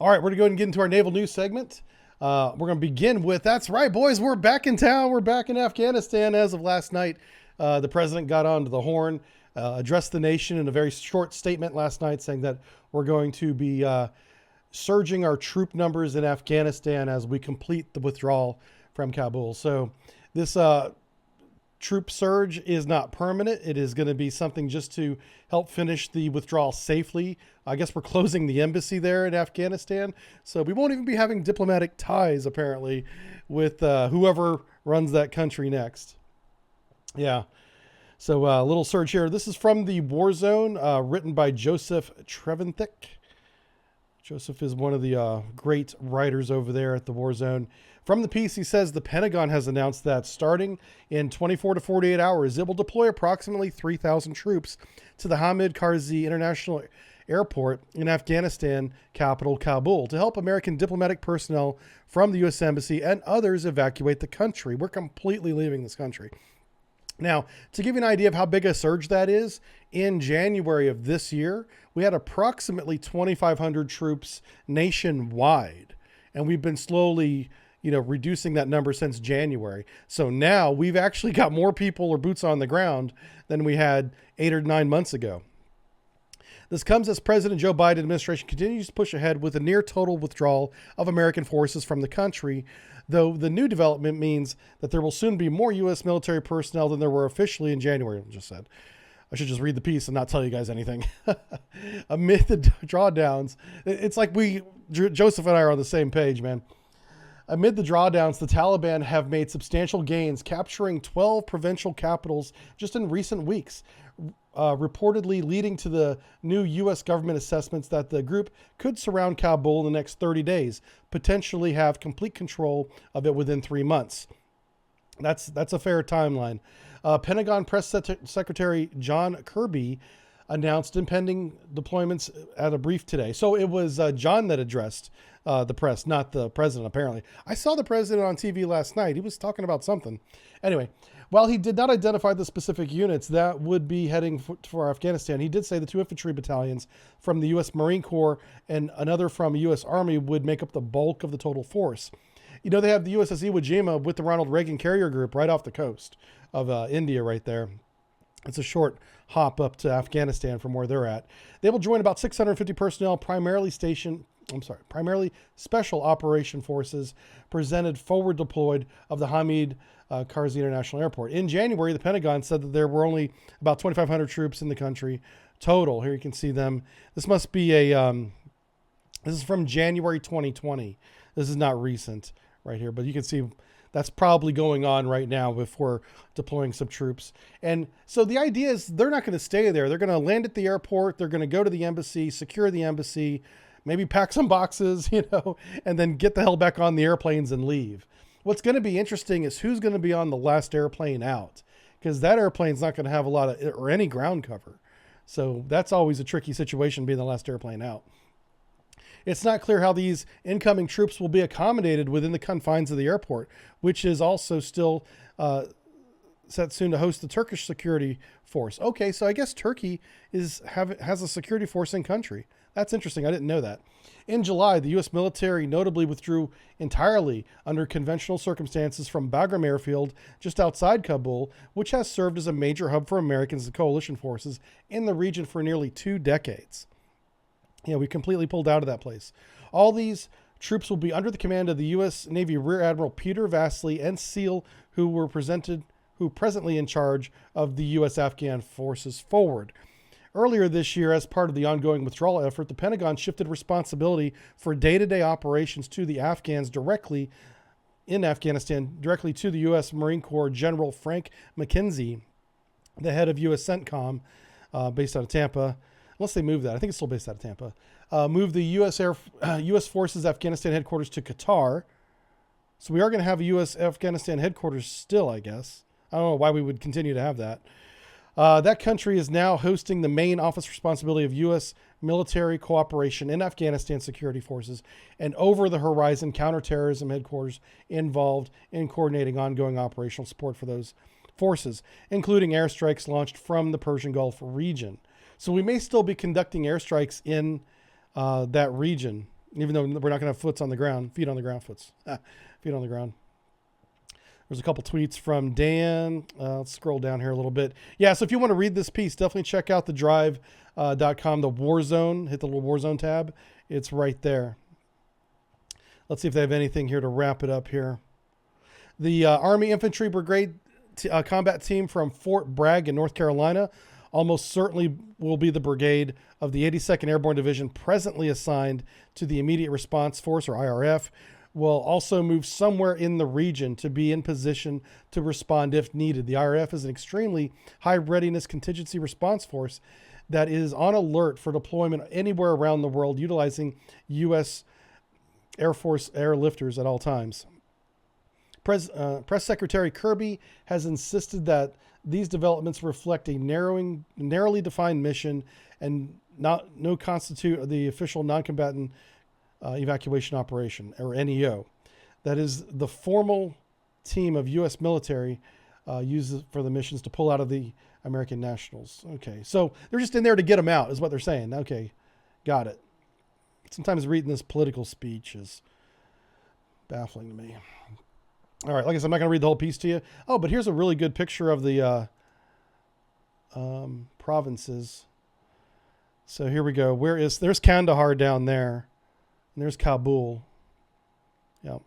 All right, we're going to go ahead and get into our naval news segment. We're going to begin with, that's right, boys, we're back in town. We're back in Afghanistan as of last night. The president got onto the horn, addressed the nation in a very short statement last night saying that we're going to be surging our troop numbers in Afghanistan as we complete the withdrawal from Kabul. So this troop surge is not permanent. It is going to be something just to help finish the withdrawal safely. I guess we're closing the embassy there in Afghanistan. So we won't even be having diplomatic ties, apparently, with whoever runs that country next. Yeah. So a little surge here. This is from the WarZone, written by Joseph Treventhick. Joseph is one of the great writers over there at the WarZone. From the piece, he says the Pentagon has announced that starting in 24 to 48 hours, it will deploy approximately 3,000 troops to the Hamid Karzai International Airport in Afghanistan capital Kabul to help American diplomatic personnel from the U.S. Embassy and others evacuate the country. We're completely leaving this country. Now, to give you an idea of how big a surge that is, in January of this year, we had approximately 2,500 troops nationwide, and we've been slowly, reducing that number since January. So now we've actually got more people or boots on the ground than we had 8 or 9 months ago. This comes as President Joe Biden administration continues to push ahead with a near total withdrawal of American forces from the country, though the new development means that there will soon be more U.S. military personnel than there were officially in January, I just said. I should just read the piece and not tell you guys anything. Amid the drawdowns, it's like Joseph and I are on the same page, man. Amid the drawdowns, the Taliban have made substantial gains, capturing 12 provincial capitals just in recent weeks, reportedly leading to the new U.S. government assessments that the group could surround Kabul in the next 30 days, potentially have complete control of it within 3 months. That's a fair timeline. Pentagon Press Secretary John Kirby announced impending deployments at a brief today. So it was John that addressed the press, not the president, apparently. I saw the president on TV last night. He was talking about something. Anyway, while he did not identify the specific units that would be heading for Afghanistan, he did say the 2 infantry battalions from the U.S. Marine Corps and another from U.S. Army would make up the bulk of the total force. They have the USS Iwo Jima with the Ronald Reagan Carrier Group right off the coast of India right there. It's a short hop up to Afghanistan from where they're at. They will join about 650 personnel, primarily special operation forces presented forward deployed of the Hamid Karzai International Airport. In January, the Pentagon said that there were only about 2,500 troops in the country total. Here you can see them. This must be this is from January 2020. This is not recent right here, but you can see that's probably going on right now if we're deploying some troops. And so the idea is they're not going to stay there. They're going to land at the airport. They're going to go to the embassy, secure the embassy, maybe pack some boxes, and then get the hell back on the airplanes and leave. What's going to be interesting is who's going to be on the last airplane out, because that airplane's not going to have a lot of or any ground cover. So that's always a tricky situation, being the last airplane out. It's not clear how these incoming troops will be accommodated within the confines of the airport, which is also still set soon to host the Turkish security force. Okay, so I guess Turkey has a security force in country. That's interesting. I didn't know that. In July, the U.S. military notably withdrew entirely under conventional circumstances from Bagram Airfield just outside Kabul, which has served as a major hub for Americans and coalition forces in the region for nearly 2 decades. We completely pulled out of that place. All these troops will be under the command of the U.S. Navy Rear Admiral Peter Vasily and SEAL, who presently in charge of the U.S. Afghan forces forward. Earlier this year, as part of the ongoing withdrawal effort, the Pentagon shifted responsibility for day-to-day operations to the Afghans directly in Afghanistan, directly to the U.S. Marine Corps General Frank McKenzie, the head of U.S. CENTCOM, based out of Tampa. Unless they moved that. I think it's still based out of Tampa. Moved the U.S. Forces Afghanistan headquarters to Qatar. So we are going to have a U.S. Afghanistan headquarters still, I guess. I don't know why we would continue to have that. That country is now hosting the main office responsibility of U.S. military cooperation in Afghanistan security forces and over-the-horizon counterterrorism headquarters involved in coordinating ongoing operational support for those forces, including airstrikes launched from the Persian Gulf region. So we may still be conducting airstrikes in that region even though we're not going to have feet on the ground. Feet on the ground. There's a couple tweets from Dan. Let's scroll down here a little bit. Yeah, so if you want to read this piece, definitely check out the drive.com, the WarZone. Hit the little WarZone tab. It's right there. Let's see if they have anything here to wrap it up here. The Army Infantry Brigade combat team from Fort Bragg in North Carolina almost certainly will be the brigade of the 82nd Airborne Division presently assigned to the Immediate Response Force, or IRF, will also move somewhere in the region to be in position to respond if needed. The IRF is an extremely high readiness contingency response force that is on alert for deployment anywhere around the world, utilizing U.S. Air Force airlifters at all times. Press Secretary Kirby has insisted that these developments reflect a narrowly defined mission and no constitute the official non-combatant evacuation operation, or NEO. That is the formal team of U.S. military uses for the missions to pull out of the American nationals. Okay, so they're just in there to get them out, is what they're saying. Okay, got it. Sometimes reading this political speech is baffling to me. All right, like I said, I'm not going to read the whole piece to you. Oh, but here's a really good picture of the provinces. So here we go. There's Kandahar down there. And there's Kabul. Yep.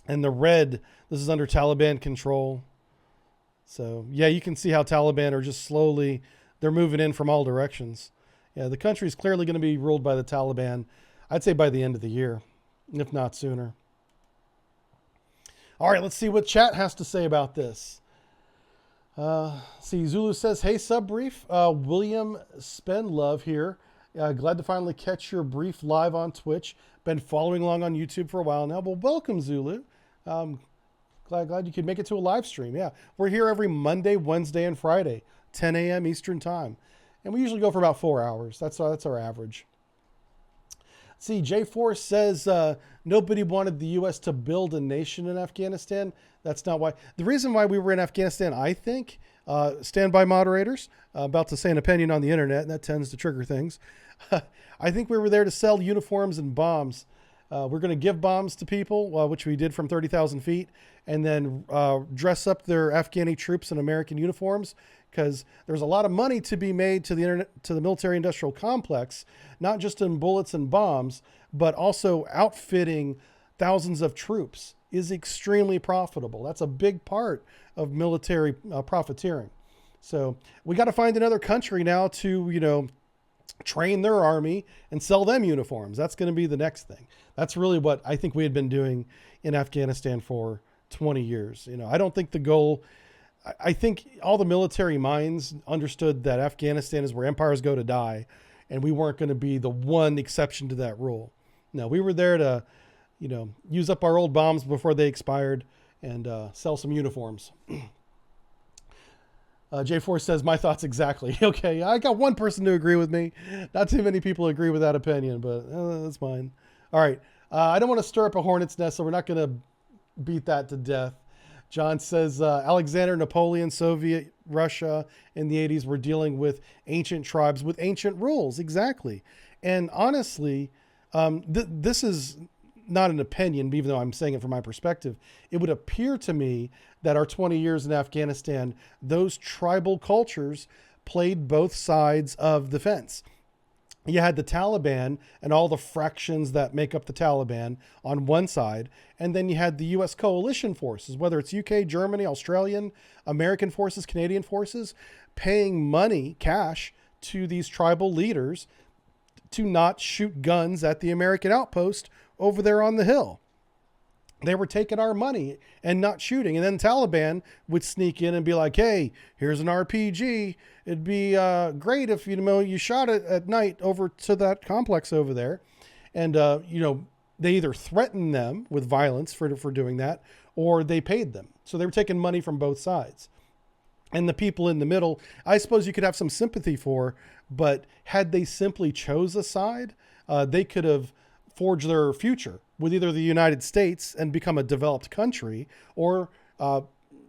And the red, this is under Taliban control. So, yeah, you can see how Taliban are just slowly, they're moving in from all directions. Yeah, the country is clearly going to be ruled by the Taliban, I'd say by the end of the year, if not sooner. All right, let's see what chat has to say about this. See, Zulu says, hey, subbrief. William Spenlove here. Glad to finally catch your brief live on Twitch. Been following along on YouTube for a while now. Well, welcome, Zulu. Glad you could make it to a live stream. Yeah, we're here every Monday, Wednesday, and Friday, 10 a.m. Eastern Time. And we usually go for about 4 hours. That's our average. See, J4 says nobody wanted the U.S. to build a nation in Afghanistan. That's not why. The reason why we were in Afghanistan, I think, standby moderators, about to say an opinion on the internet, and that tends to trigger things. I think we were there to sell uniforms and bombs. We're going to give bombs to people, which we did from 30,000 feet, and then dress up their Afghani troops in American uniforms, because there's a lot of money to be made to the military-industrial complex, not just in bullets and bombs, but also outfitting thousands of troops is extremely profitable. That's a big part of military profiteering. So we got to find another country now to, train their army and sell them uniforms. That's going to be the next thing. That's really what I think we had been doing in Afghanistan for 20 years. I don't think the goal, I think all the military minds understood that Afghanistan is where empires go to die, and we weren't going to be the one exception to that rule. No, we were there to, use up our old bombs before they expired and sell some uniforms. J4 says, my thoughts exactly. Okay, I got one person to agree with me. Not too many people agree with that opinion, but that's fine. All right, I don't want to stir up a hornet's nest, so we're not going to beat that to death. John says, Alexander, Napoleon, Soviet Russia in the 80s were dealing with ancient tribes with ancient rules. Exactly. And honestly, this is not an opinion, even though I'm saying it from my perspective. It would appear to me that our 20 years in Afghanistan, those tribal cultures played both sides of the fence. You had the Taliban and all the fractions that make up the Taliban on one side, and then you had the U.S. coalition forces, whether it's UK, Germany, Australian, American forces, Canadian forces, paying money, cash, to these tribal leaders to not shoot guns at the American outpost over there on the hill. They were taking our money and not shooting. And then Taliban would sneak in and be like, hey, here's an RPG. It'd be great if, you shot it at night over to that complex over there. And, they either threatened them with violence for doing that, or they paid them. So they were taking money from both sides. And the people in the middle, I suppose you could have some sympathy for, but had they simply chose a side, they could have forged their future with either the United States and become a developed country, or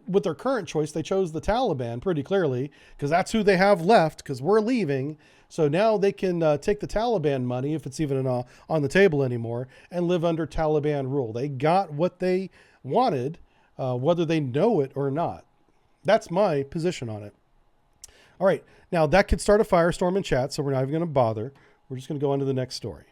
with their current choice, they chose the Taliban pretty clearly, because that's who they have left, because we're leaving. So now they can take the Taliban money, if it's even on the table anymore, and live under Taliban rule. They got what they wanted, whether they know it or not. That's my position on it. All right, now that could start a firestorm in chat, so we're not even going to bother. We're just going to go on to the next story.